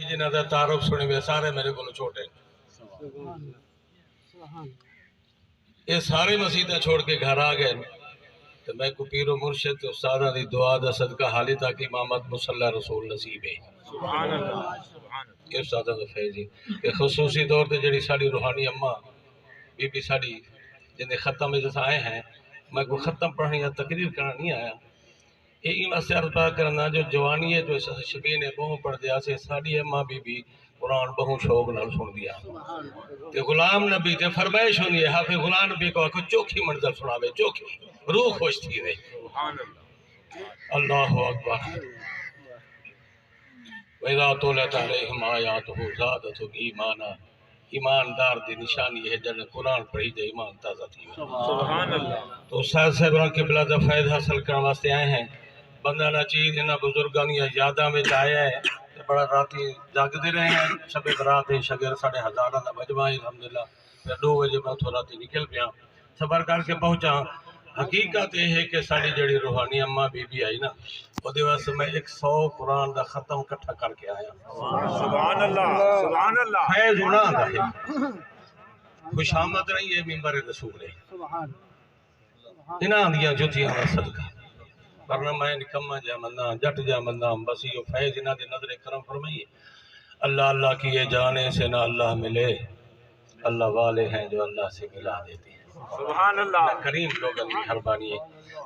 جنہاں دا تعارف سنی ہوئے سارے میرے کو چھوٹے یہ سارے مسیحہ چھوڑ کے گھر آ گئے تو میں کو پیر و مرشد استادہ دی دعا دا صدقہ حالی تاکہ امامت مصلی رسول نصیب ہے سبحان اللہ یہ استادہ دا فیضی کہ خصوصی طور تے جڑی ساڑی روحانی اماں بی بی ساڑی جنہیں ختم میں جیسا آئے ہیں میں کو ختم پڑھنے یا تقریر کرنا نہیں آیا یہ ایمہ سے عرض پاک کرنا جو جوانی ہے جو شبین بہوں پڑھ دیا سے ساڑی اماں بی بی قرآن بہوں شوق نال سن دیا کہ غلام نبی تے فرمائش ہونی ہے حافظ غلام نبی کو چوکھی منظر سناوے چوکھی روح خوش تھی رہے اللہ اکبر وَإِذَا تُلِيَتْ عَلَيْهِمْ آيَاتُهُ زَادَتْهُمْ ایمانا ایماندار دی نشانی ہے جنہیں قرآن پڑھی جائے ایمان تازہ تھی سبحان اللہ تو استاد صاحب قبلہ دا فائد حاصل کرنے واسطے آئے ہیں بندہ نہ چیز انہاں بزرگانی یادہ میں آیا ہے بڑا راتی جاگتے رہے ہیں شب برات شگر 10,500 دا مجمع الحمدللہ پھر 2 بجے میں تھوڑا تی نکل پیا سفر کر کے پہنچا حقیقت یہ ہے کہ ساری جڑی روحانی اماں بی بی آئی نا وہ دے واسطے میں 100 قرآن دا ختم کٹھا کر کے آیا سبحان اللہ سبحان اللہ فیض انہاں دا ہے خوش آمد رہی ہے منبر رسول ہے انہاں دیا جتیاں دا صدقہ ورنہ میں نکمہ جا مندہ جٹ جا مندہ بس یہ فیض انہاں دے نظر کرم فرمائیے اللہ اللہ کی یہ جانے سے نہ اللہ ملے اللہ والے ہیں جو اللہ سے ملا دیتے ہیں سبحان اللہ کریم لوگوں کی مہربانی ہے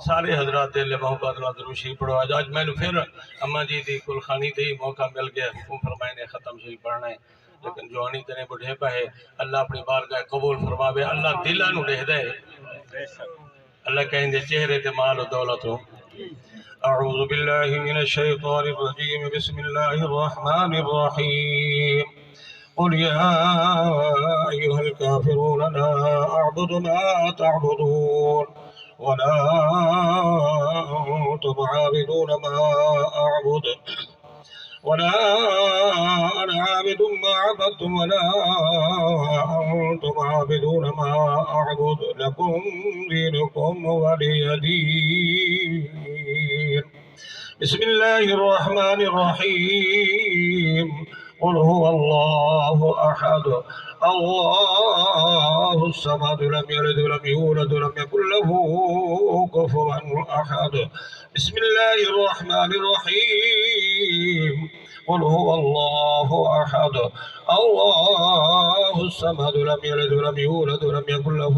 سارے حضرات دل محبت نہ دروشی پڑھو آج میں نے پھر اماں جی دی کل خانی تے ہی موقع مل گیا حکم فرمائے نے ختم شریف پڑھنا ہے لیکن جوانی تنے بڑھے پہ اللہ اپنی بارگاہ قبول فرماوے اللہ دلہ نو دے دے اللہ کہیں دے چہرے تے مال و دولت ہو اعوذ باللہ من الشیطان الرجیم بسم اللہ الرحمن الرحیم قل يا أيها الكافرون لا أعبد ما تعبدون ولا أنتم عابدون ما أعبد ولا أنا عابد ما عبدتم ولا أنتم عابدون ما أعبد لكم دينكم ولي دين بسم الله الرحمن الرحيم قل هو الله أحد الله الصمد لم يلد ولم يولد ولم يكن له كفوا أحد بسم الله الرحمن الرحيم قل هو الله أحد الله الصمد لم يلد ولم يولد ولم يكن له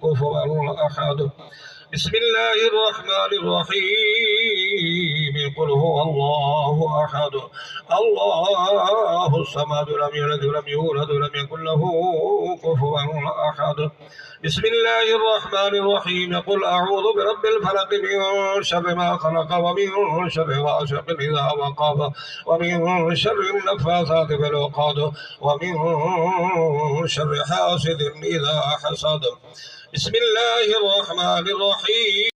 كفوا أحد بسم الله الرحمن الرحيم قل هو الله أحد الله الصمد لم يلد ولم يولد ولم يكن له كفوا أحد بسم الله الرحمن الرحيم قل أعوذ برب الفلق من شر ما خلق ومن شر غاسق إذا وقب ومن شر النفاثات في العقد ومن شر حاسد إذا حسد بسم الله الرحمن الرحيم